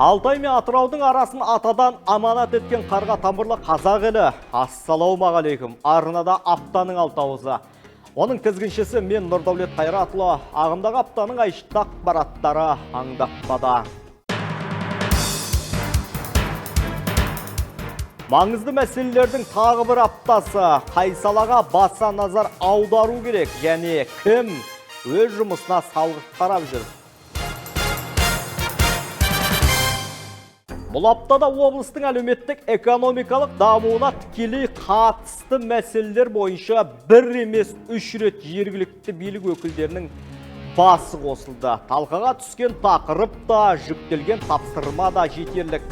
Алтай мен Атыраудың арасын атадан аманат еткен қарға тамырлы қазақ елі. Ассалаумағалейкум. Арнада аптаның алтауызы. Оның тізгіншісі мен Нұрдаулет Қайратұлы. Ағымдағы аптаның айшықты ақпараттары аңдатпада. Маңызды мәселелердің тағы бір аптасы. Қай салаға баса назар аудару керек, және кім өз жұмысына салғырт қарап жүр. Бұл аптада облыстың әлеуметтік экономикалық дамуына тікелей қатысты мәселелер бойынша бір емес 3 рет жергілікті билік өкілдерінің басы қосылды. Талқыға түскен тақырып та, жүктелген тапсырма да жетерлік.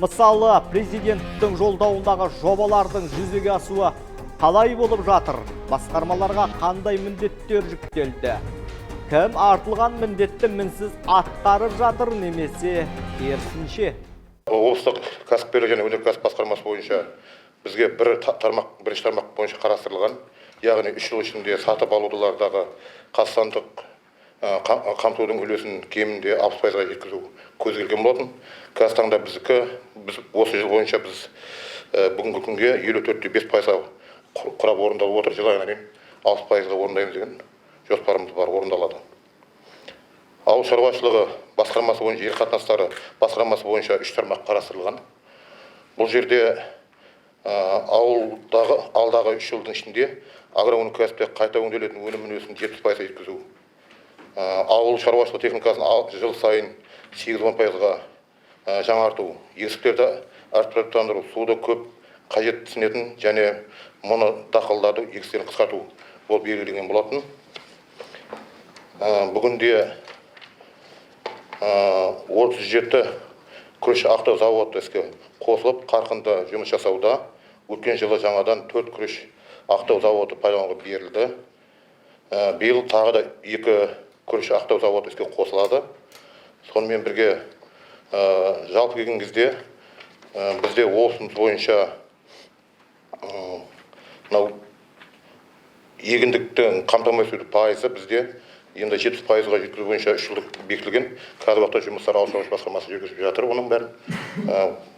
Мысалы, президенттің жолдауындағы жобалардың жүзеге асуы қалай болып жатыр? Басқармаларға қандай міндеттер жүктелді? Кім артылған міндетті мінсіз атқарып жатыр, немесе керісінше? Облыстық кәсіпкерлік және өнеркәсіп басқармасы бойынша бізге бірінші тармақ бойынша қарастырылған, яғни 3 жыл ішінде сатып алулардағы қазақстандық қамтудың үлесін кемінде 60%-ға жеткізу көзделген болатын. Қазіргі таңда біз осы жыл бойынша біз бүгінгі күнге 54,5%-ға құрап орындалып отыр. Жыл айына дейін 60%-ға орындаймыз деген жоспарымыз бар, орындалады. Ауыл шаруашылығы басқармасы бойынша, жер қатынастары басқармасы бойынша 3 тармақ қарастырылған. Бұл жерде алдағы 3 жылдың ішінде агроөнеркәсіпте қайта өңделетін өнім үлесін 70%-ға жеткізу. Ауыл шаруашылығы техникасын жыл сайын 8-10%-ға жаңарту. Егістіктерді әртараптандыру, суды көп қажетсінетін және мұны дақылдарды егістерін қысқарту болып белгіленген болатын. Бүгінде 37 күріш ақтау заводы іске қосылып, қарқынды жұмыс жасауда. Өткен жылы жаңадан 4 күріш ақтау заводы пайдалануға берілді. Биыл тағы да 2 күріш ақтау заводы іске қосылады. Сонымен бірге жалпы келген кезде бізде облысымыз бойынша егіндіктің қамтамасыз ету пайызы бізде енді 70%-ға жеткізу бойынша 3 жылдық бекітілген. Қазіргі уақытта жұмыстар ауыл шаруашылығы басқармасы жүргізіп жатыр. Оның бәрін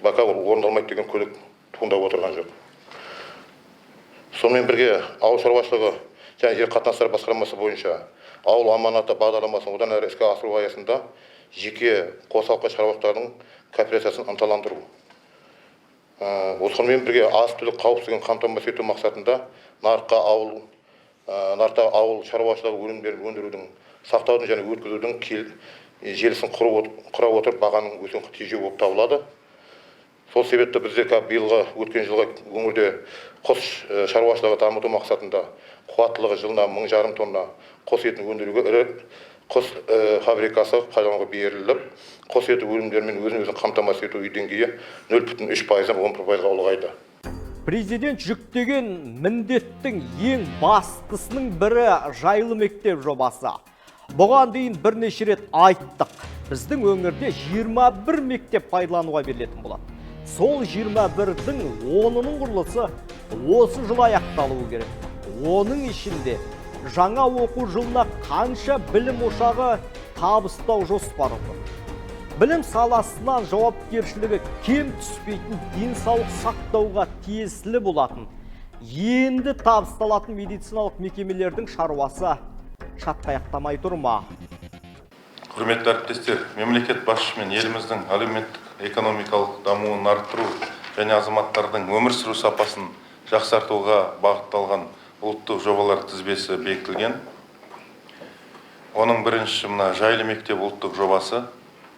бака орындалмайды деген күдік туындап отырған жоқ. Сонымен бірге ауыл шаруашылығы және жер қатынастары басқармасы бойынша ауыл аманаты бағдарламасын одан әрі іске асыру аясында жеке қосалқы шаруашылықтардың кооперациясын ынталандыру. Сонымен бірге азық-түлік қауіпсіздігін қамтамасыз ету мақсатында нарықта ауыл шаруашылығы өнімдерін өндірудің, сақтаудың және өткізудің желісін құра отырып бағаның өсуін тежеу болып табылады. Сол себепті бізде биылғы өткен жылғы өңірде құс шаруашылығы дамыту мақсатында қуаттылығы жылына 1,5 тонна құс етін өндіруге ірі құс фабрикасы пайдалануға беріліп, құс еті өнімдерімен өзін қамтамасыз ету деңгейі 0,3%-дан 10%-ға ұлғайды. Президент жүктеген міндеттің ең бастысының бірі жайлы мектеп жобасы. Бұған дейін бірнеше рет айттық. Біздің өңірде 21 мектеп пайдалануға берілетін болады. Сол 21-дің 10-ның құрылысы осы жыл аяқталуы керек. Оның ішінде жаңа оқу жылына қанша білім ошағы табыстау жоспары бар. Білім саласынан жауапкершілігі кем түспейтін денсаулық сақтауға тиесілі болатын. Енді табысталатын медициналық мекемелердің шаруасы шатқаяқтамай тұрма. Құрметті әріптестер, мемлекет басшысы мен еліміздің әлеуметтік экономикалық дамуын арттыру және азаматтардың өмір сүру сапасын жақсартуға бағытталған ұлттық жобалар тізбесі бекітілген. Оның бірінші жайлы мектеп ұлттық жобасы.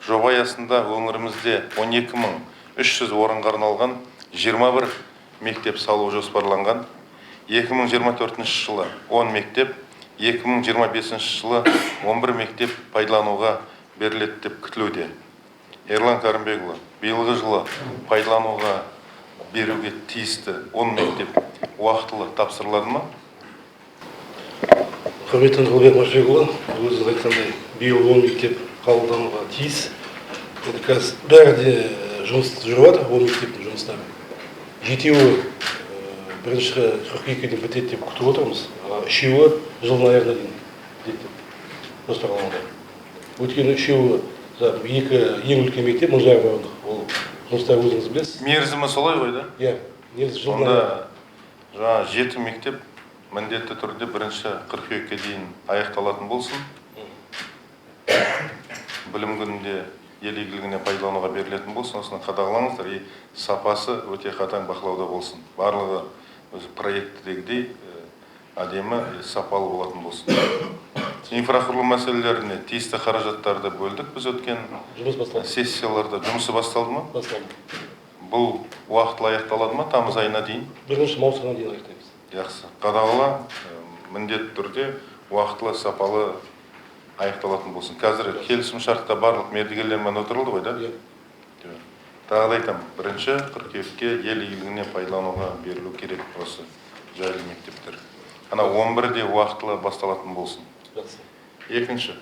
Жоба аясында өңірімізде 12.300 орынға арналған 21 мектеп салу жоспарланған. 2024 жылы 10 мектеп, 2025 жылы 11 мектеп пайдалануға беріледі деп күтілуде. Ерлан Кәрімбекұлы, биылғы жылы пайдалануға беруге тиісті 10 мектеп уақытылы тапсырылады ма? Құрметті Нұрбек Машбекұлы, өзіңіз айтқандай, биыл 10 мектеп қабылдануға тиіс. Қазір бәрі де жұмыс жүріп жатыр, 10 мектептің жұмыстары. Жетеуі бірінші қыркүйекке дейін бітеді деп күтіп отырмыз. Үшеуі жылдың аяғына дейін бітеді деп жоспарлануда. Өйткені үшеуі екі ең үлкен мектеп 1,5 орындық. Ол жұмыстар өзіңіз білесіз. Мерзімі солай ғой да? Иә, негізі Онда жаңа 7 мектеп міндетті түрде 1 қыркүйекке дейін аяқталатын болсын. Білім күнінде ел игілігіне пайдалануға берілетін болсын, осыны қадағалаңыздар, и сапасы өте қатаң бақылауда болсын. Барлығы өзі проекттегідей әдемі, сапалы болатын болсын. Инфрақұрылым мәселелеріне тиісті қаражаттарды бөлдік біз өткен сессияларда. Жұмысы басталды ма? Басталды. Бұл уақытылы аяқталады ма? Тамыз айына дейін? 1 маусымға дейін аяқтаймыз. Жақсы. Қадағала міндетті түрде уақытылы сапалы аяқталатын болсын. Қазір келісім шартта барлық мердігерлермен отырылды ғой, да? Иә. Тағы да айтамын, 1 қыркүйекке ел игілігіне пайдалануға берілу керек осы жайлы мектептер. Ана 11-де уақытылы басталатын болсын. Жақсы. Екінші,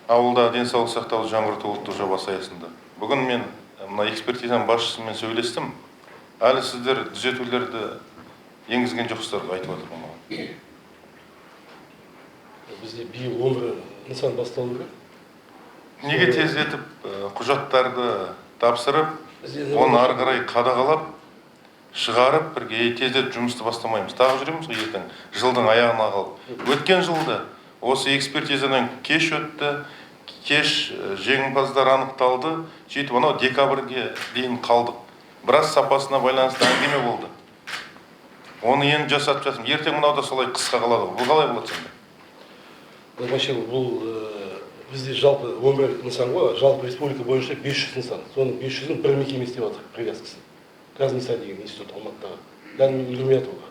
ауылда денсаулық сақтауды жаңғырту ұлттық жобасы аясында. Бүгін мен мына экспертизаның басшысымен сөйлестім. Әлі сіздер түзетулерді енгізген жоқсыздар айтып отыр маған. Бізде биыл 11 нысан басталу керек. Неге тездетіп құжаттарды тапсырып, оны ары қарай қадағалап, шығарып, бірге тездетіп жұмысты бастамаймыз. Тағы жүреміз ғой ертең, жылдың аяғына қалып. Өткен жылда осы экспертизадан кеш өтті, кеш жеңімпаздар анықталды, сөйтіп анау декабрьге дейін қалдық. Біраз сапасына байланысты әңгіме болды. Оны енді жасап жатырмыз. Ертең мынау да солай қысқа қалады. Бұл қалай болады сонда? Вообще бұл бізде жалпы 11 нысан ғой, жалпы республика бойынша 500 нысан. Соның 500-дің бір мекеме істеп жатыр, привязкасын. Казниса деген институт Алматыдағы. Дәл Үлгірметовға.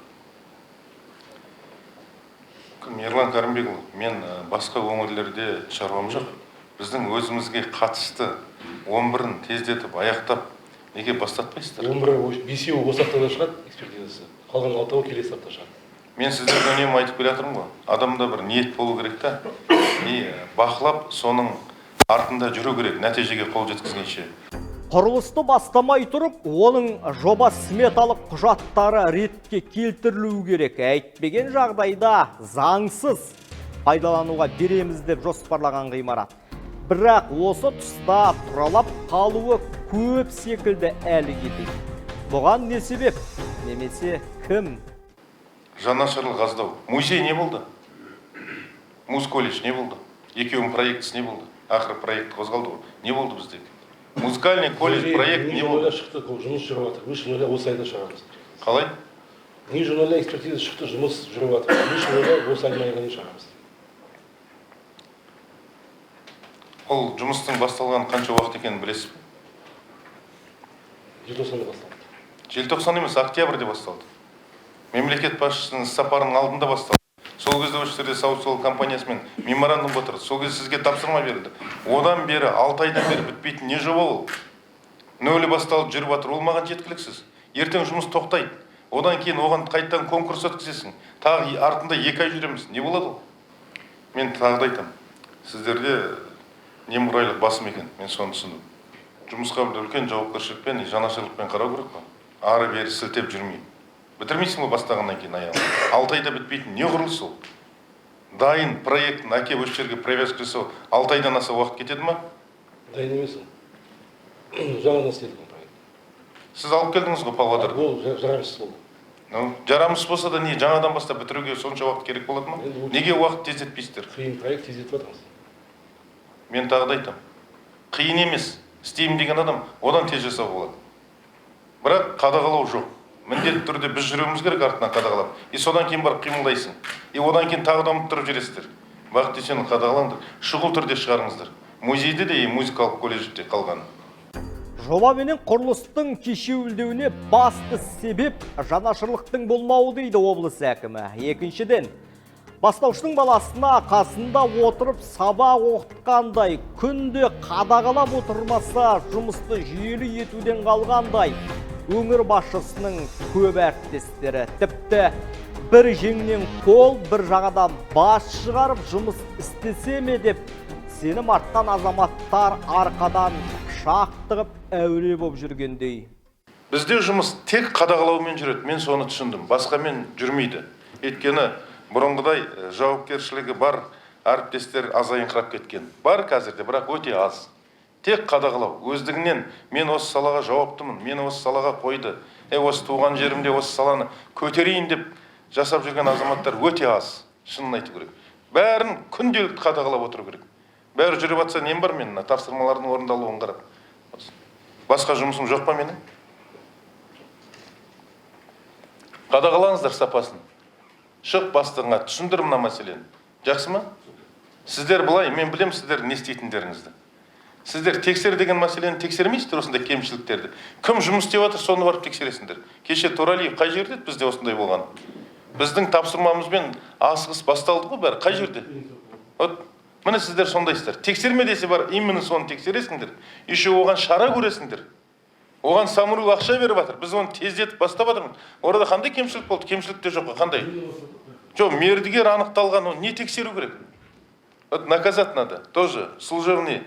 Ерлан Кәрімбекұлы, мен басқа өңірлерде шаруам жоқ. Біздің өзімізге қатысты 11-ін тездетіп, аяқтап, неге бастатпайсыздар? 11-і 5-еуі осы аптада шығады экспертизасы. Қалған 6-ы келесі апта шығады. Мен сіздерге үнемі айтып келе жатырмын ғой. Адамда бір ниет болу керек та. И бақылап, соның артында жүру керек, нәтижеге қол жеткізгенше. Құрылысты бастамай тұрып, оның жоба сметалық құжаттары ретке келтірілуі керек. Әйтпеген жағдайда заңсыз пайдалануға береміз деп жоспарлаған ғимарат. Бірақ осы тұста тұралап қалуы көп секілді әлі кетеді. Бұған не себеп? Немесе кім? Жанашырлық аздау. Музей не болды? Муз колледж не болды? Екеуінің проектісі не болды? Ақыры проект қозғалды ғой. Не болды бізде? Музыкальный колледж проект не болды? Шықты, жұмыс жүріп жатыр. Выше нуля осы айда шығарамыз. Қалай? Ниже нуля экспертиза шықты, жұмыс жүріп жатыр. Выше нуля осы айдың аяғына шығарамыз. Ол жұмыстың басталған қанша уақыт екенін білесіз бе? Желтоқсанда басталды. Желтоқсан емес, октябрьде басталды. Мемлекет басшысының сапарының алдында басталды. Сол кезде осы жерде Саут-Сол компаниясымен меморандум отырды. Сол кезде сізге тапсырма берілді. Одан бері 6 айдан бері бітпейтін не жоба ол? Нөлі басталып жүріп жатыр, ол маған жеткіліксіз. Ертең жұмыс тоқтайды. Одан кейін оған қайттан конкурс өткізесің. Тағы артында 2 ай жүреміз. Не болады ол? Мен тағы да айтамын. Сіздерде немұрайлық басым екен. Мен соны түсіндім. Жұмысқа үлкен жауапкершілікпен, жанашырлықпен қарау керек қой. Ары бері сілтеп жүрмей. Бітірмейсің ғой бастағаннан кейін аяғын. 6 айда бітпейтін не құрылыс ол? Дайын проектін әкеп осы жерге привязка жасау 6 айдан аса уақыт кетеді ма? Дайын емес ол. Жаңадан істедік проект. Сіз алып келдіңіз ғой Павлодарда. Ол жарамсыз болды. Жарамсыз болса да не жаңадан бастап бітіруге сонша уақыт керек болады ма? Неге уақыт тездетпейсіздер? Қиын проект тездетіп жатырмыз. Мен тағы да айтамын. Қиын емес. Істеймін деген адам одан тез жасау болады. Бірақ қадағалау жоқ. Міндетті түрде біз жүруіміз керек артынан қадағалап. И содан кейін барып қимылдайсың. И одан кейін тағы да ұмыттырып жүресіздер. Бақыт сені қадағалаңдар. Шұғыл түрде шығарыңыздар. Музейде де и музыкалық колледжде қалған. Жоба менен құрылыстың кешеуілдеуіне басты себеп жанашырлықтың болмауы дейді облыс әкімі. Екіншіден, бастаушының баласына қасында отырып сабақ оқытқандай, күнде қадағалап отырмаса жұмысты жүйелі етуден қалғандай. Өңір басшысының көп әріптестері тіпті бір жеңнен қол, бір жағадан бас шығарып жұмыс істесе ме деп сенім артқан азаматтар арқадан шақтығып әуре болып жүргендей. Бізде жұмыс тек қадағалаумен жүреді. Мен соны түсіндім. Басқамен жүрмейді. Өйткені бұрынғыдай жауапкершілігі бар әріптестер азайыңқырап кеткен. Бар қазірде, бірақ өте аз. Тек қадағалау. Өздігінен мен осы салаға жауаптымын, мен осы салаға қойды. Осы туған жерімде осы саланы көтерейін деп жасап жүрген азаматтар өте аз. Шынын айту керек. Бәрін күнделікті қадағалап отыру керек. Бәрі жүріп атса нем бар менің, тапсырмалардың орындалуын қарап. Басқа жұмысым жоқ па менің? Қадағалаңыздар сапасын. Шық бастығыңа, түсіндір мына мәселені. Жақсы ма? Сіздер былай, мен білем сіздер не істейтіндеріңізді. Сіздер тексер деген мәселені тексермейсіздер осындай кемшіліктерді. Кім жұмыс істеп жатыр, соны барып тексересіңдер. Кеше Туралиев қай жерде бізде осындай болған? Біздің тапсырмамызбен асығыс басталды ғой бәрі, қай жерде? Вот, міне сіздер сондайсыздар. Тексерме десе бар, именно соны тексересіңдер. Еще оған шара көресіңдер. Оған самұрық ақша беріп жатыр. Біз оны тездетіп бастап жатырмыз. Орада қандай кемшілік болды? Кемшілік те жоқ, қандай? Жоқ, мердігер анықталған, оны не тексеру керек? Вот наказать надо. Тоже служебный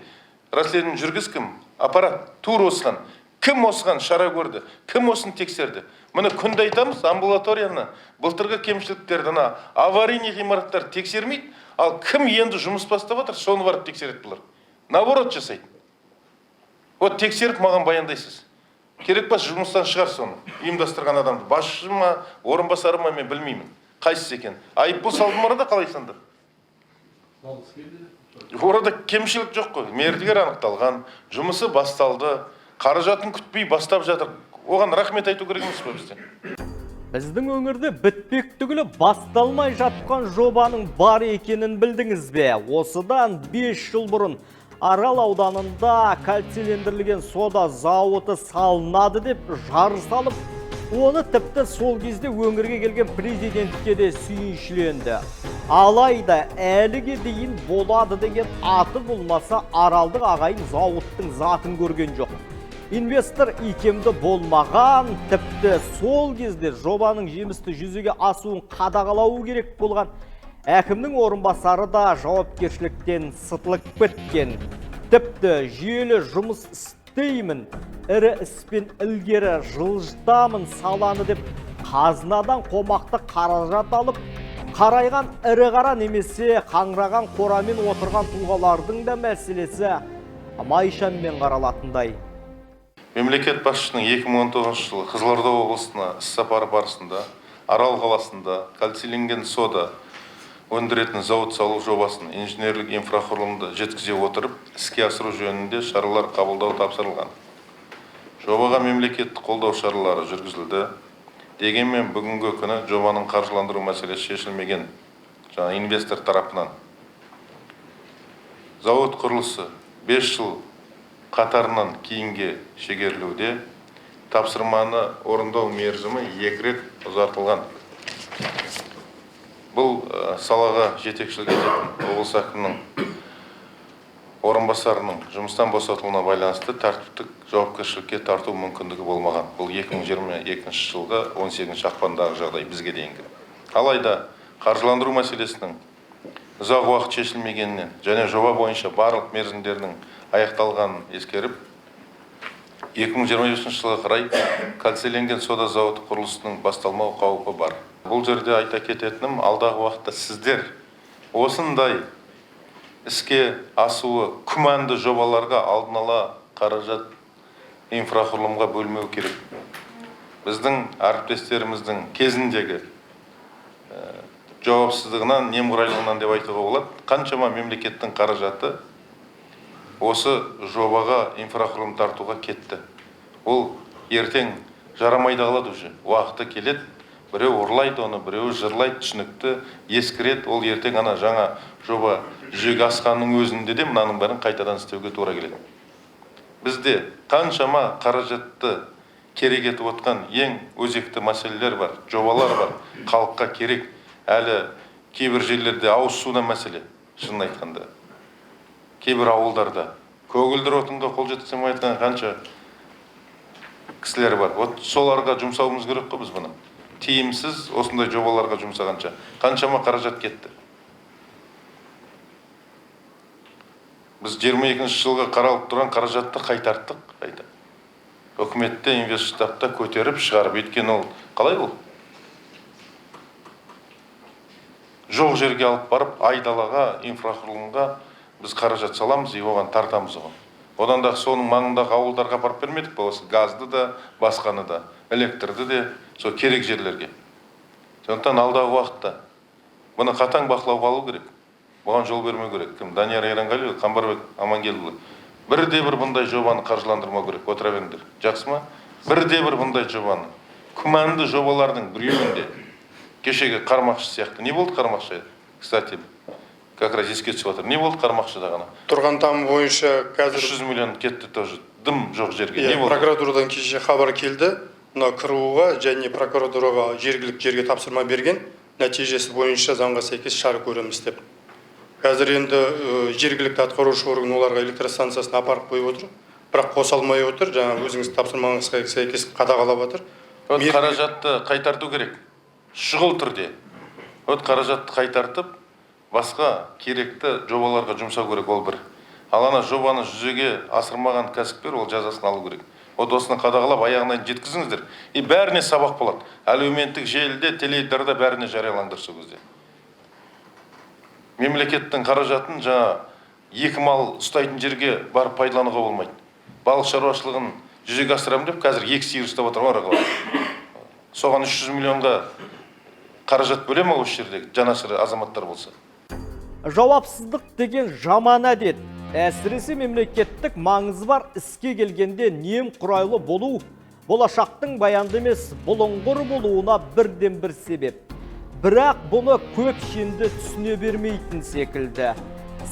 расследование жүргіз кім? Аппарат тур осыған. Кім осыған шара көрді? Кім осыны тексерді? Міне күнде айтамыз, амбулаторияны, былтырғы кемшіліктерді, аварийный ғимараттар тексермейді, ал кім енді жұмыс бастап жатыр, соны барып тексереді бұлар. Наоборот жасайды. Вот тексеріп маған баяндайсыз. Керек па жұмыстан шығар соны. Ұйымдастырған адамды. Басшы ма, орынбасары ма мен білмеймін. Қайсысы екен? Айыппұл салдым арада қалайсыңдар? Орада кемшілік жоқ қой. Мердігер анықталған, жұмысы басталды, қаражатын күтпей бастап жатыр. Оған рахмет айту керек емес пе бізде? Біздің өңірде бітпек түгілі басталмай жатқан жобаның бар екенін білдіңіз бе? Осыдан 5 жыл бұрын Арал ауданында кальцийлендірілген сода зауыты салынады деп жар салып, оны тіпті сол кезде өңірге келген президентке де сүйіншіленді. Алайда әліге дейін болады деген аты болмаса Аралдық ағайын зауыттың затын көрген жоқ. Инвестор икемді болмаған, тіпті сол кезде жобаның жемісті жүзеге асуын қадағалауы керек болған әкімнің орынбасары да жауапкершіліктен сытылып кеткен. Тіпті жүйелі жұмыс істеймін, ірі іспен ілгері жылжытамын саланы деп қазынадан қомақты қаражат алып, қарайған ірі қара немесе қаңыраған қорамен отырған тұлғалардың да мәселесі майшаммен қаралатындай. Мемлекет басшысының 2019 жылы Қызылорда облысына іс-сапары барысында Арал қаласында кальцийленген сода өндіретін зауыт салу жобасын инженерлік инфрақұрылымды жеткізе отырып, іске асыру жөнінде шаралар қабылдау тапсырылған. Жобаға мемлекеттік қолдау шаралары жүргізілді. Дегенмен бүгінгі күні жобаның қаржыландыру мәселесі шешілмеген. Инвестор тарапынан. Зауыт құрылысы 5 жыл қатарынан кейінге шегерілуде. Тапсырманы орындау мерзімі 2 рет ұзартылған. Бұл салаға жетекшілік ететін облыс әкімінің орынбасарының жұмыстан босатылуына байланысты тәртіптік жауапкершілікке тарту мүмкіндігі болмаған. Бұл 2022 жылғы 18 ақпандағы жағдай бізге дейінгі. Алайда қаржыландыру мәселесінің ұзақ уақыт шешілмегенінен және жоба бойынша барлық мерзімдерінің аяқталғанын ескеріп, 2025 жылға қарай кальцийленген сода зауыты құрылысының басталмау қаупі бар. Бұл жерде айта кететінім, алдағы уақытта сіздер осындай іске асуы күмәнді жобаларға алдын ала қаражат инфрақұрылымға бөлмеу керек. Біздің әріптестеріміздің кезіндегі жауапсыздығынан, немқұрайлығынан деп айтуға болады. Қаншама мемлекеттің қаражаты осы жобаға инфрақұрылым тартуға кетті. Ол ертең жарамайды қалады уже. Уақыты келеді, біреу ұрлайды оны, біреу жырлайды, түсінікті, ескіреді. Ол ертең ана жаңа жоба жүзеге асқанның өзінде де мынаның бәрін қайтадан істеуге тура келеді. Бізде қаншама қаражатты керек етіп отқан ең өзекті мәселелер бар, жобалар бар, халыққа керек. Әлі кейбір жерлерде ауыз судан мәселе, шынын айтқанда. Кейбір ауылдарда көгілдір отынға қол жеткіземей айтқан қанша кісілер бар. Вот соларға жұмсауымыз керек қой біз бұны. Тиімсіз осындай жобаларға жұмсағанша қаншама қаражат кетті. Біз 22 жылға қаралып тұрған қаражатты қайтарттық, қайта. Үкіметте инвестштабта көтеріп шығарып еткен ол қалай ол? жоқ жерге алып барып, айдалаға, инфрақұрылымға біз қаражат саламыз, оған тартамыз оған. Одан да соның маңындағы ауылдарға апарып бермедік па, осы газды да, басқаны да, электрді де, сол керек жерлерге. Сондықтан алдағы уақытта бұны қатаң бақылауға алу керек. Бұған жол бермеу керек. Кім? Данияр Еренғалиев, Қамбарбек Амангелдіұлы. Бірде-бір бұндай жобаны қаржыландырмау керек. Отыра беріңдер. Жақсы ма? Бірде-бір бұндай жобаны. Күмәнді жобалардың біреуінде кешегі Қармақшы сияқты. Не болды Қармақшы? Кстати, как раз еске түсіп отыр. Не болды Қармақшыда ғана? Тұрған там бойынша қазір 300 миллион кетті тоже. Дым жоқ жерге. Не болды? прокуратурадан кеше хабар келді. Мына КРУ-ға және прокуратураға жергілікті жерге тапсырма берген. Нәтижесі бойынша заңға сәйкес шара көреміз деп. Қазір енді жергілікті атқарушы орган оларға электростанциясын апарып қойып отыр. Бірақ қоса алмай отыр. Жаңа өзіңіз тапсырмаңызға сәйкес қадағалап отыр. Қаражатты қайтарту керек. Шұғыл түрде. Қаражатты қайтартып, басқа керекті жобаларға жұмсау керек, ол бір. Ал ана жобаны жүзеге асырмаған кәсіпкер ол жазасын алу керек. Осыны қадағалап аяғынан жеткізіңіздер. Бәріне сабақ болады. Әлеуметтік желіде, теледидарда бәріне жариялаңдар сол кезде. Мемлекеттің қаражатын жаңа екі мал ұстайтын жерге барып пайдалануға болмайды. Балық шаруашылығын жүзеге асырамын деп, қазір 2 сиыр ұстап отырған. Соған 300 миллионға қаражат бөле ме осы жерде жанашыры азаматтар болса? Жауапсыздық деген жаман әдет. Әсіресе мемлекеттік маңызы бар іске келгенде немқұрайлы болу, болашақтың баянды емес бұлыңғыр болуына бірден бір себеп. Бірақ бұны көп шенді түсіне бермейтін секілді.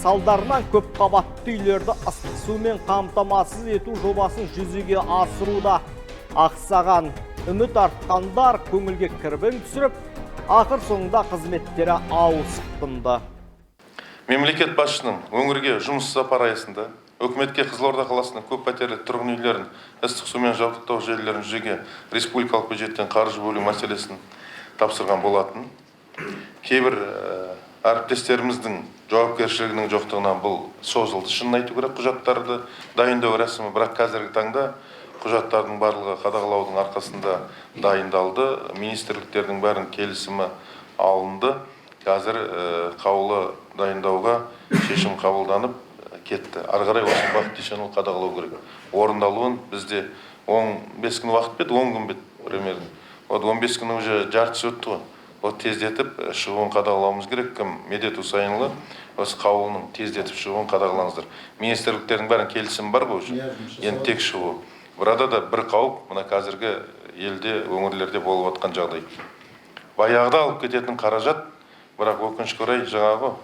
Салдарынан көп қабатты үйлерді ыстық сумен қамтамасыз ету жобасын жүзеге асыруда ақсаған үміт артқандар көңілге кірбің түсіріп, ақыр соңында қызметтері ауысыптынды. Мемлекет басшының өңірге жұмыс сапары аясында үкіметке Қызылорда қаласының көп пәтерлі тұрғын үйлерін ыстық сумен жабдықтау желілерін жүзеге республикалық бюджеттен қаржы бөлу мәселесін тапсырған болатын. Кейбір әріптестеріміздің жауапкершілігінің жоқтығынан бұл созылды. Шынын айту керек, құжаттарды дайындау рәсімі, бірақ қазіргі таңда құжаттардың барлығы қадағалаудың арқасында дайындалды. Министрліктердің бәрін келісімі алынды. Қазір қаулы дайындауға шешім қабылданып кетті. Ары қарай осы бағытты шынын қадағалау керек. Орындалуын бізде 15 күн уақыт бет, 10 күн бет примерно. 15 күн уже жартысы өтті ғой. Тездетіп шығуын қадағалауымыз керек. Кім Медет Усайынұлы осы қаулының тездетіп шығуын қадағалаңыздар. Министрліктердің бәрін келісім бар ғой уже. Енді тек шығу. Burada да бір қауіп, мына қазіргі елде, өңірлерде болып отқан жағдай. Баяғыда алып кететін қаражат, бірақ өкінішке орай жаңағы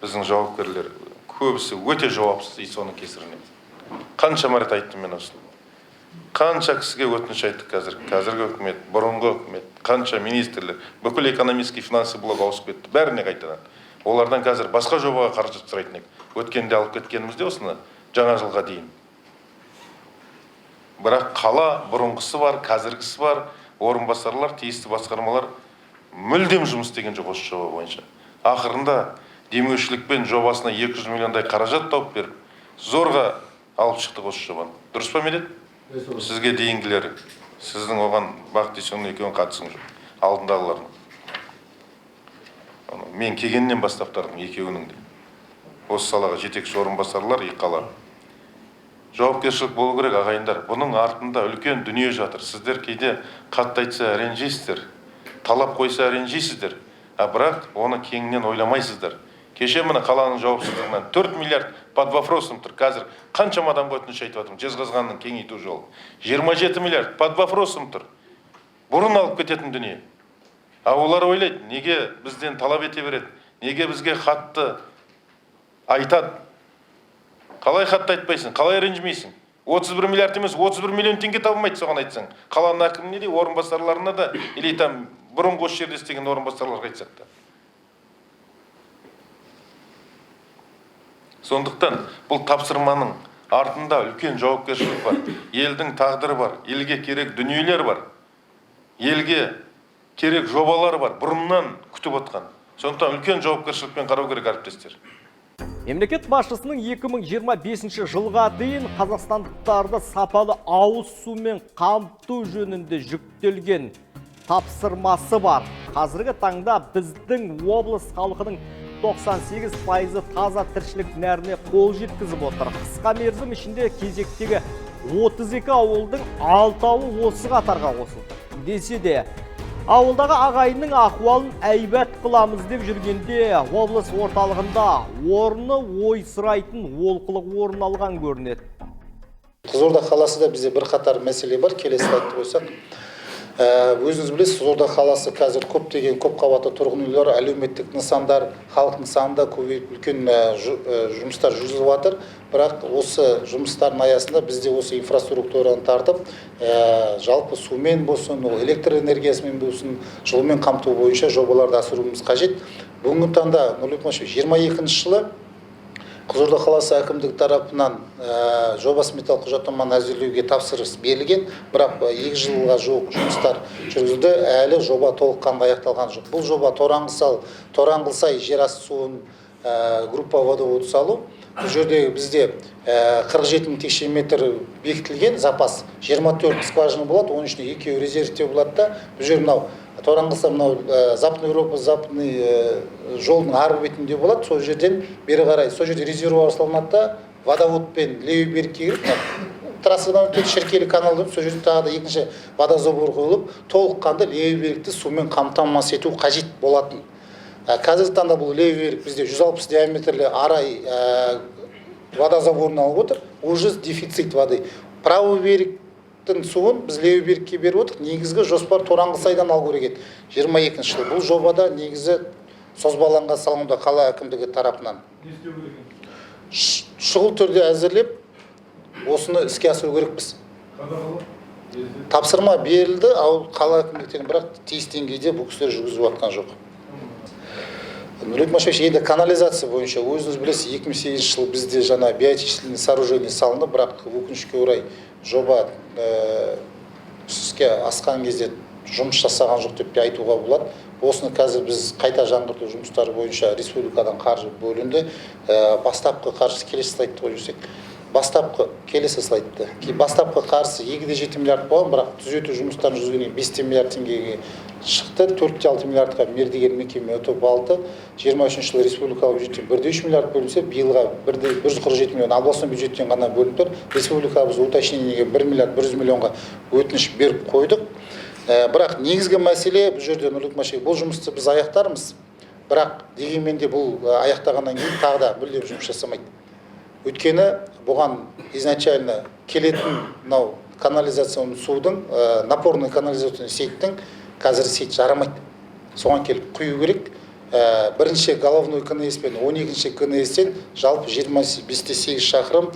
біздің жауапкерлер көбісі өте жауапсыз соның кесірінен. Қанша мәрте айттым мен осыны. Қанша кісіге өтініш айттық қазіргі үкімет, бұрынғы үкімет, қанша министрлер, бүкіл экономический финансы блок ауысып кетті, бәріне қайтадан. Олардан қазір басқа жобаға қаражат сұрайтын ек. Өткенде алып кеткенімізде осыны жаңа жылға дейін. Бірақ қала бұрынғысы бар, қазіргісі бар, орынбасарлар, тиісті басқармалар мүлдем жұмыс істеген жоқ осы жоба бойынша. Ақырында демеушілікпен жобасына 200 миллиондай қаражат тауып беріп, зорға алып шықтық осы жобаны. Дұрыс па Медет? Сізге дейінгілері, сіздің оған Бақыт Дүйсенұлы екеуін қатысың жоқ, алдындағылардың. Мен келгеннен бастап тардым екеуінің де. Осы салаға жетекші орынбасарлар иқалар. Жауапкершілік болу керек ағайындар. Бұның артында үлкен дүние жатыр. Сіздер кейде қатты айтса ренжейсіздер, талап қойса ренжейсіздер, бірақ оны кеңінен ойламайсыздар. Кеше мына қаланың жауапсыздығынан 4 миллиард под вопросом тұр. Қазір қаншама адамға өтініш айтып жатырмын. Жезқазғанның кеңейту жолы. 27 миллиард под вопросом тұр. Бұрын алып кететін дүние. Олар ойлайды, неге бізден талап ете береді? Неге бізге хатты айтады? Қалай хатты айтпайсың? Қалай ренжімейсің? 31 миллиард емес, 31 миллион теңге табылмайды соған айтсаң. Қаланың әкіміне де, орынбасарларына да, или там бұрынғы осы жерде істеген орынбасарларға айтсақ та. Сондықтан бұл тапсырманың артында үлкен жауапкершілік бар. Елдің тағдыры бар, елге керек дүниелер бар. Елге керек жобалар бар, бұрыннан күтіп отқан. Сондықтан үлкен жауапкершілікпен қарау керек әріптестер. Мемлекет басшысының 2025 жылға дейін қазақстандықтарды сапалы ауыз сумен қамту жөнінде жүктелген тапсырмасы бар. қазіргі таңда біздің облыс халқының 98% таза тіршілік нәріне қол жеткізіп отыр. Қысқа мерзім ішінде кезектегі 32 ауылдың 6-ы осы қатарға қосылды. Десе де, ауылдағы ағайынның ахуалын әйбат қыламыз деп жүргенде, облыс орталығында орны ойсырайтын олқылық орын алған көрінеді. Қызылорда қаласында бізде бір қатар мәселе бар, келесі айтып қойсақ. Өзіңіз білесіз, Қызылорда қаласы қазір көптеген көп қабатты тұрғын үйлер, әлеуметтік нысандар, халықтың санында көбейіп үлкен жұмыстар жүргізіліп жатыр. Бірақ осы жұмыстардың аясында бізде осы инфраструктураны тартып, жалпы сумен болсын, электр энергиясымен болсын, жылумен қамту бойынша жобаларды асыруымыз қажет. Бүгінгі таңда 22 жылы Қызылорда қаласы әкімдігі тарапынан жоба сметалық құжаттаманы әзірлеуге тапсырыс берілген, бірақ 2 жылға жуық жұмыстар жүргізілді, әлі жоба толыққанды аяқталған жоқ. Бұл жоба Тораңғылсай жер асты суын группа водовод салу. Бұл жерде бізде 47 мың текше метр бекітілген запас, 24 скважина болады, оның ішінде 2 резервте болады да. Бұл жер мынау Тораңғылсай Западный Европа, Западный жолдың арғы бетінде болады. Сол жерден бері қарай, сол жерде резервуар салынады да, водоводпен левый берікке кіріп, трассадан өтеді, Шіркелі канал деп, сол жерде тағы да екінші водозабор қойылып, толыққанды левый берікті сумен қамтамасыз ету қажет болатын. Қазіргі таңда бұл левый берік бізде 160 диаметрлі арай водозаборын алып отыр, уже дефицит воды. Правый берік суын біз левый берікке беріп отыр. Негізгі жоспар Тораңғылсайдан алу керек еді. 22 жылы. Бұл жобада негізі созбалаңға салынуда қала әкімдігі тарапынан. Шұғыл түрде әзірлеп, осыны іске асыру керекпіз. Тапсырма берілді, қала әкімдіктен, бірақ тиісті деңгейде бұл кісілер жүргізіп жатқан жоқ. Нұрбек Машевич, енді канализация бойынша өзіңіз білесіз, 2008 жылы бізде жаңа биотичный сооружение салынды, бірақ өкінішке орай жоба іске асқан кезде жұмыс жасаған жоқ деп айтуға болады. Осыны қазір біз қайта жаңғырту жұмыстары бойынша республикадан қаржы бөлінді. Бастапқы қаржысы келесі слайдты қойып жүрсек. Бастапқы келесі слайдты. Бастапқы қаржысы 2,7 миллиард болған, бірақ түзету жұмыстарын жүргізгеннен 5 миллиард теңгеге шықты. 4,6 миллиардқа мердігер мекеме ұтып алды. 23 жылы республикалық бюджеттен 1,3 миллиард бөлінсе, биылға 147 миллион облыстың бюджеттен ғана бөлініп тұр. Республикабыз уточнениеге 1 миллиард 100 миллионға өтініш беріп қойдық. Бірақ негізгі мәселе бұл жерде Нұрбек Машевич, бұл жұмысты біз аяқтармыз. Бірақ дегенмен де бұл аяқтағаннан кейін тағы да мүлдем жұмыс жасамайды. Өйткені бұған изначально келетін мынау канализационный судың, напорный канализационный сееттің қазір сет жарамайды. Соған келіп құю керек. Бірінші головной КНС пен 12-ші КНС-тен жалпы 25-8 шақырым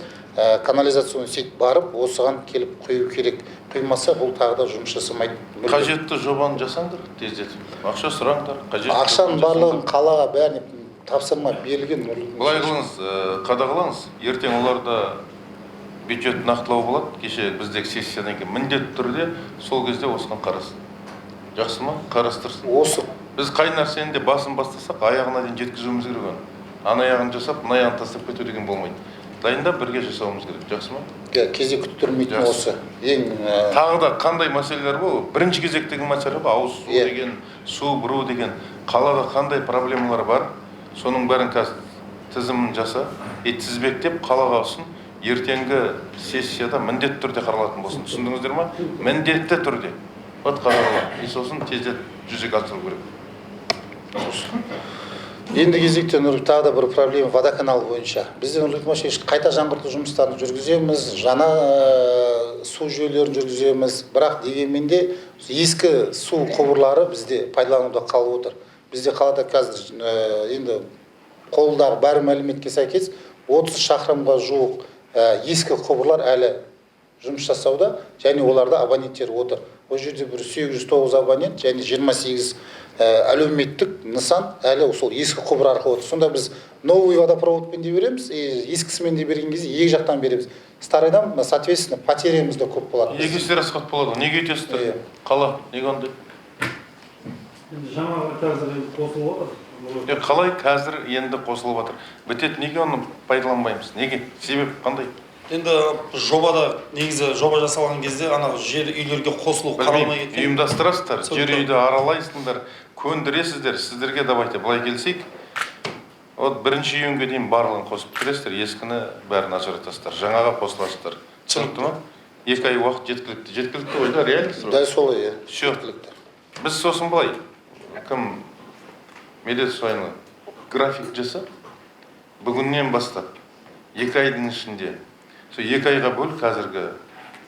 канализационный сет барып, осыған келіп құю керек. Құймаса бұл тағы да жұмыс жасамайды. Қажетті жобаны жасаңдар, тездетіп. Ақша сұраңдар. Ақшаның барлығын қалаға бәріне тапсырма берілген. Былай қылыңыз, қадағалаңыз. Ертең оларда бюджет нақтылау болады. Кеше біздегі сессиядан кейін міндетті түрде сол кезде осыған қарасын. Жақсы ма? Қарастырсын. Осы біз қай нәрсені де басын бастасақ, аяғына дейін жеткізуіміз керек. Ана аяғын жасап, мына аяғын тастап кету деген болмайды. Дайындап бірге жасауымыз керек. Жақсы ма? Кезде күттірмейтін осы. Тағы да қандай мәселелер бұл? Бірінші кезектегі мәселе ауыз су деген, су бұру деген, қалада қандай проблемалар бар? Соның бәрін қазір тізімін жаса, тізбектеп қалаға алсын, ертеңгі сессияда міндетті түрде қаралатын болсын. Түсіндіңіздер ма? Міндетті түрде. Вот қаралады. Сосын тездет жүзеге асыру керек. Енді кезекте тағы да бір проблема водоканал бойынша. Бізде Нұрбек Машевич қайта жаңғырту жұмыстарын жүргіземіз, жаңа су жүйелерін жүргіземіз, бірақ дегенмен де ескі су құбырлары бізде пайдалануда қалып отыр. Бізде қалада қазір енді қолдағы бәрі мәліметке сәйкес 30 шақырымға жуық ескі құбырлар әлі жұмыс жасауда, және оларда абоненттер отыр. Ол жерде бір 809 абонент, және 28 әлеуметтік нысан әлі сол ескі құбыр арқылы отыр. Сонда біз новый водопроводпен де береміз, ескісімен де берген кезде екі жақтан береміз. Старайдан, соответственно, потерямыз да көп болады. Екінші расход болады. Неге өтесіздер? Қала, неге ондай? Жаңағы қазір қосылып отыр. Қалай қазір енді қосылып отыр? Бітет, неге оны пайдаланбаймыз? Неге? Себеп қандай? Енді жобада негізі жоба жасалған кезде ана жер үйлерге қосылу қаралмай кеткен. Ұйымдастырасыздар, жер үйді аралайсыңдар, көндіресіздер. Сіздерге давайте былай келсек, вот бірінші үйінге дейін барлығын қосып бересіздер, ескіні бәрін ажыратасыздар, жаңаға қосыласыздар. Түсінікті ма? 2 ай уақыт жеткілікті. Жеткілікті ойда реально сұрау. Дәл солай, иә. Все. Біз сосын былай, кім медицина график жасап, бүгіннен бастап 2 айдың ішінде, сол 2 айға бөл қазіргі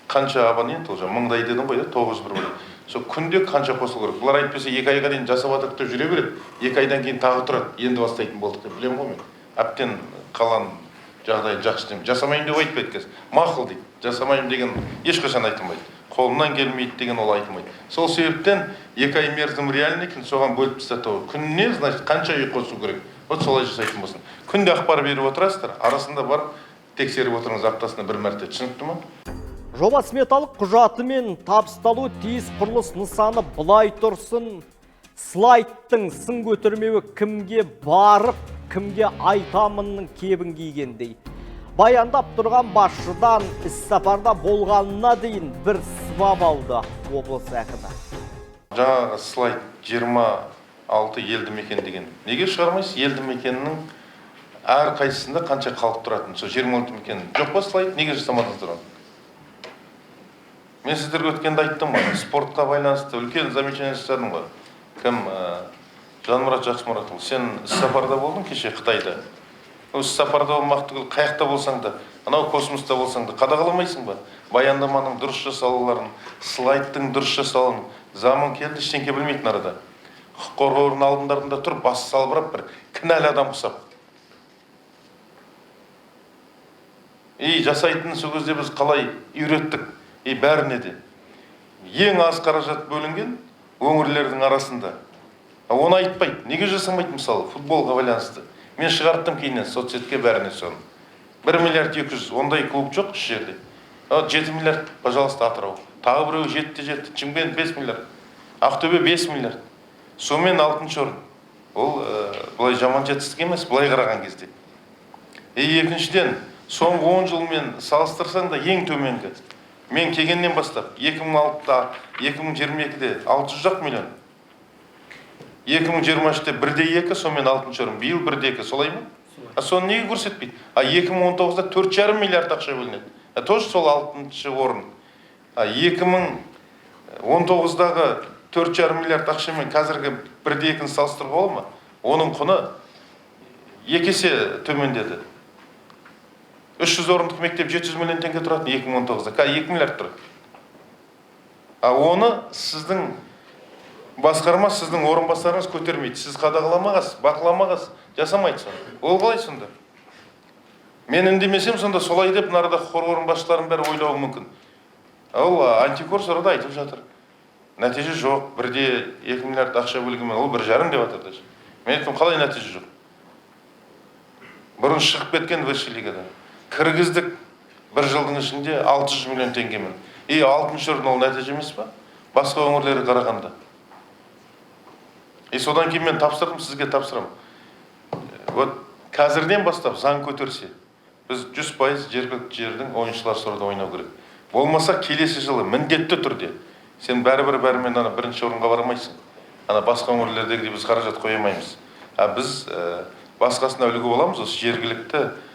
қанша абонент, ол жаңа 1000-дай дедім ғой, 901 бөлек. Сол күнде қанша қосылу керек. Бұлар айтпаса 2 айға дейін жасап жатырық деп жүре береді. 2 айдан кейін тағы тұрады. Енді бастайтын болдық деп білемін ғой мен. Әбден қалан жағдайы жақсы деймін. Жасамайым деп айтпайды қазір. Мақұл дейді. Жасамайым деген ешқашан айтылмайды. Қолымнан келмейді деген ол айтылмайды. Сол себептен 2 ай мерзім реальный екен, соған бөліп тастау. Күніне, значит, қанша үй қосу керек. Вот солай жасайтын болсын. Күнде ақпар беріп отырасыздар. Арасында барып тексеріп отырыңыз аптасына 1 мәрте. Түсінікті ме? Жоба сметалық құжаты мен табысталу тиіс құрылыс нысаны бұлай тұрсын. Слайдтың сын көтермеуі кімге барып, кімге айтамынның кебін кигендей. Баяндап тұрған басшыдан іс-сапарда болғанына дейін бір сыбап алды облыс әкімі. Жаңағы слайд 26 елді мекен деген. Неге шығармайсыз? Елді мекеннің әр қайсысында қанша халық тұратын. Сол 26 мекен жоқ па слайд? Неге жасамадыңыздар оны? Мен сіздерге өткенде айттым ғой, спортқа байланысты үлкен замечание жасадым ғой. Кім Жанмұрат Жақсымұратұлы, сен іс-сапарда болдың кеше Қытайда. Іс-сапарда болмақ түгіл, қаяқта болсаң да, анау космоста болсаң да қадағаламайсың ба? Баяндаманың дұрыс жасалуларын, слайдтың дұрыс жасалуын, заман келді, ештеңке білмейтін арада. Құқық қорғау алдындарында тұрып, басы салбырап бір кінәлі адам құсап. Жасайтын сол кезде біз қалай үйреттік? Бәріне де. Ең аз қаражат бөлінген өңірлердің арасында. Оны айтпайды. Неге жасамайды мысалы? Футболға байланысты. Мен шығарттым кейінен соцсетке бәріне соны. 1 миллиард 200, ондай клуб жоқ үш жерде. 7 миллиард, пожалуйста, Атырау. Тағы біреу жетті. Чимгент 5 миллиард. Ақтөбе 5 миллиард. Сонымен 6-шы орын. Ол бұлай жаман жетістік емес, бұлай қараған кезде. Екіншіден, соңғы 10 жылмен салыстырсаң да ең төменгі. Мен келгеннен бастап 2006-та, 2022-де 600 миллион. 2023-те 1,2, сонымен 6-шы орын. Биыл 1,2, солай ма? Соны неге көрсетпейді? 2019-да 4,5 миллиард ақша бөлінеді. Тоже сол 6-шы орын. 2019-дағы 4,5 миллиард ақшамен қазіргі 1,2-ні салыстыруға болады ма? Оның құны 2 есе төмендеді. 300 орындық мектеп 700 миллион теңге тұратын 2019-да. 2 миллиард тұр. Оны сіздің басқарма, сіздің орынбасарыңыз көтермейді. Сіз қадағаламағыз, бақыламағыз, жасамайды соны. Ол қалай сонда? Мен үндемесем сонда солай деп нарада құқық орынбасшыларын бәрі ойлауы мүмкін. Ол антикор сұрада айтып жатыр. Нәтиже жоқ, 1,2 миллиард ақша бөлгенмен, ол 1,5 деп жатыр. Мен айттым, қалай нәтиже жоқ? Бұрын шығып кеткен высший лигадан. Кіргіздік 1 жылдың ішінде 600 миллион теңгемен. 6-шы орын ол нәтиже емес па? Басқа өңірлері қарағанда. Содан кейін мен тапсырдым, сізге тапсырамын. Вот қазірден бастап заң көтерсе, біз 100% жергілікті жердің ойыншылар сұрада ойнау керек. Болмаса келесі жылы міндетті түрде. Сен бәрімен бірінші орынға барамайсың. Басқа өңірлердегідей біз қаражат қоймаймыз. Біз басқасына үлгі боламыз, осы жергілікті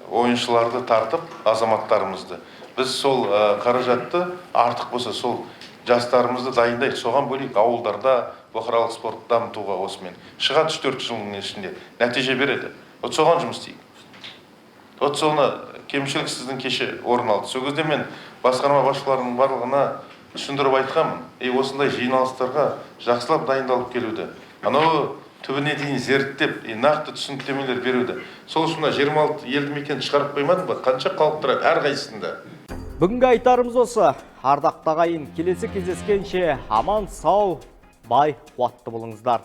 ойыншыларды тартып, азаматтарымызды. Біз сол қаражатты артық болса, сол жастарымызды дайындайық, соған бөлейік ауылдарда бұқаралық спортты дамытуға осымен. Шығады 3-4 жылдың ішінде нәтиже береді. Вот соған жұмыс істейік. Вот соны кемшілік сіздің кеше орын алды. Сол кезде мен басқарма басшыларының барлығына түсіндіріп айтқанмын. Осындай жиналыстарға жақсылап дайындалып келуді. Анау түбіне дейін зерттеп, нақты түсініктемелер беруді. Сол үшін 26 елді мекен шығарып қоймадым ба? Қанша халық тұрады әр қайсысында? Бүгінгі айтарымыз осы. Ардақтағайын келесі кездескенше аман сау, бай қуатты болыңыздар.